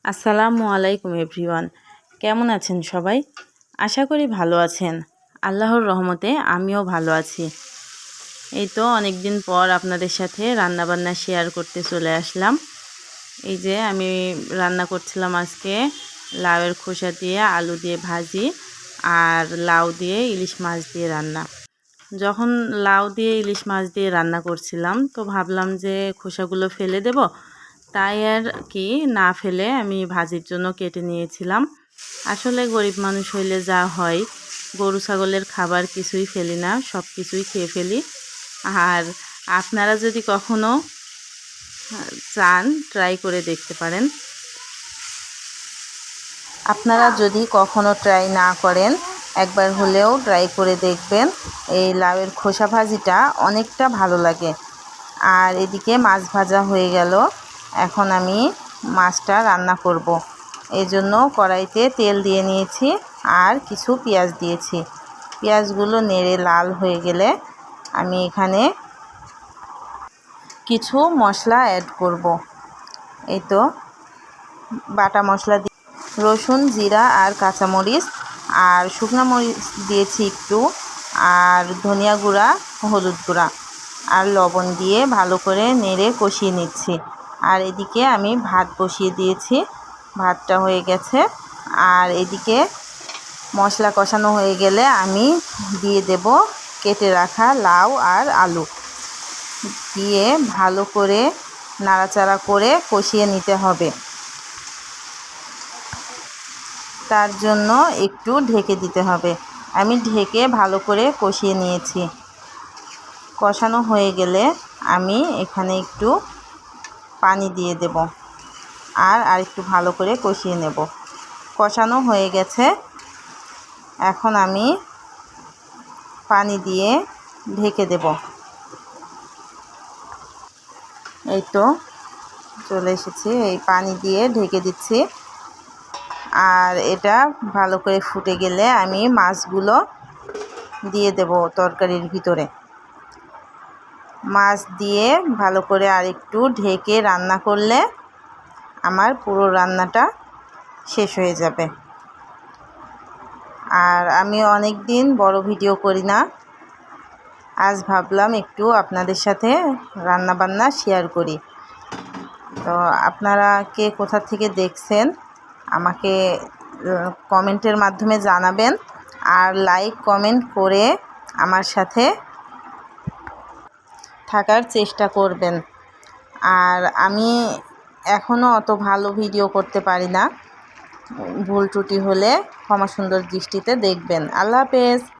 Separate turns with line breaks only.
আসসালামু আলাইকুম এভরিওয়ান, কেমন আছেন সবাই? আশা করি ভালো আছেন। আল্লাহর রহমতে আমিও ভালো আছি। এই তো অনেক দিন পর আপনাদের সাথে রান্নাবান্না শেয়ার করতে চলে আসলাম। এই যে আমি রান্না করছিলাম আজকে লাউয়ের খোসা দিয়ে আলু দিয়ে ভাজি আর লাউ দিয়ে ইলিশ মাছ দিয়ে রান্না। যখন লাউ দিয়ে ইলিশ মাছ দিয়ে রান্না করছিলাম তো ভাবলাম যে খোসাগুলো ফেলে দেব, তাই আর কি না ফেলে আমি ভাজির জন্য কেটে নিয়েছিলাম। আসলে গরিব মানুষ হইলে যা হয়, গরু ছাগলের খাবার কিছুই ফেলি না, সব কিছুই খেয়ে ফেলি। আর আপনারা যদি কখনো চান ট্রাই করে দেখতে পারেন। আপনারা যদি কখনো ট্রাই না করেন, একবার হলেও ট্রাই করে দেখবেন। এই লাউয়ের খোসা ভাজিটা অনেকটা ভালো লাগে। আর এদিকে মাছ ভাজা হয়ে গেল, এখন আমি মাছটা রান্না করব। এই জন্য কড়াইতে তেল দিয়ে নিয়েছি আর কিছু পেঁয়াজ দিয়েছি। পেঁয়াজগুলো নেড়ে লাল হয়ে গেলে আমি এখানে কিছু মশলা অ্যাড করব। এই তো বাটা মশলা দিয়ে রসুন, জিরা আর কাঁচামরিচ আর শুকনো মরিচ দিয়েছি একটু, আর ধনিয়া গুঁড়া, হলুদ গুঁড়া আর লবণ দিয়ে ভালো করে নেড়ে কষিয়ে নিচ্ছি। আর এদিকে আমি ভাত বসিয়ে দিয়েছি, ভাতটা হয়ে গেছে। আর এদিকে মশলা কষানো হয়ে গেলে আমি দিয়ে দেব কেটে রাখা লাউ আর আলু, দিয়ে ভালো করে নাড়াচাড়া করে কষিয়ে নিতে হবে। তার জন্য একটু ঢেকে দিতে হবে। আমি ঢেকে ভালো করে কষিয়ে নিয়েছি। কষানো হয়ে গেলে আমি এখানে একটু পানি দিয়ে দেব আর একটু ভালো করে কষিয়ে নেব। কষানো হয়ে গেছে, এখন আমি পানি দিয়ে ঢেকে দেব। এই তো চলে এসেছি, এই পানি দিয়ে ঢেকে দিচ্ছি। আর এটা ভালো করে ফুটে গেলে আমি মাছগুলো দিয়ে দেব তরকারির ভিতরে। মাছ দিয়ে ভালো করে আরেকটু ঢেকে রান্না করলে আমার পুরো রান্নাটা শেষ হয়ে যাবে। আর আমি অনেক দিন বড় ভিডিও করি না, আজ ভাবলাম একটু আপনাদের সাথে রান্নাবান্না শেয়ার করি। তো আপনারা কে কোথা থেকে দেখছেন আমাকে কমেন্টের মাধ্যমে জানাবেন, আর লাইক কমেন্ট করে আমার সাথে থাকার চেষ্টা করবেন। আর আমি এখনও অত ভালো ভিডিও করতে পারি না, ভুল ত্রুটি হলে ক্ষমা সুন্দর দৃষ্টিতে দেখবেন। আল্লাহ হাফেজ।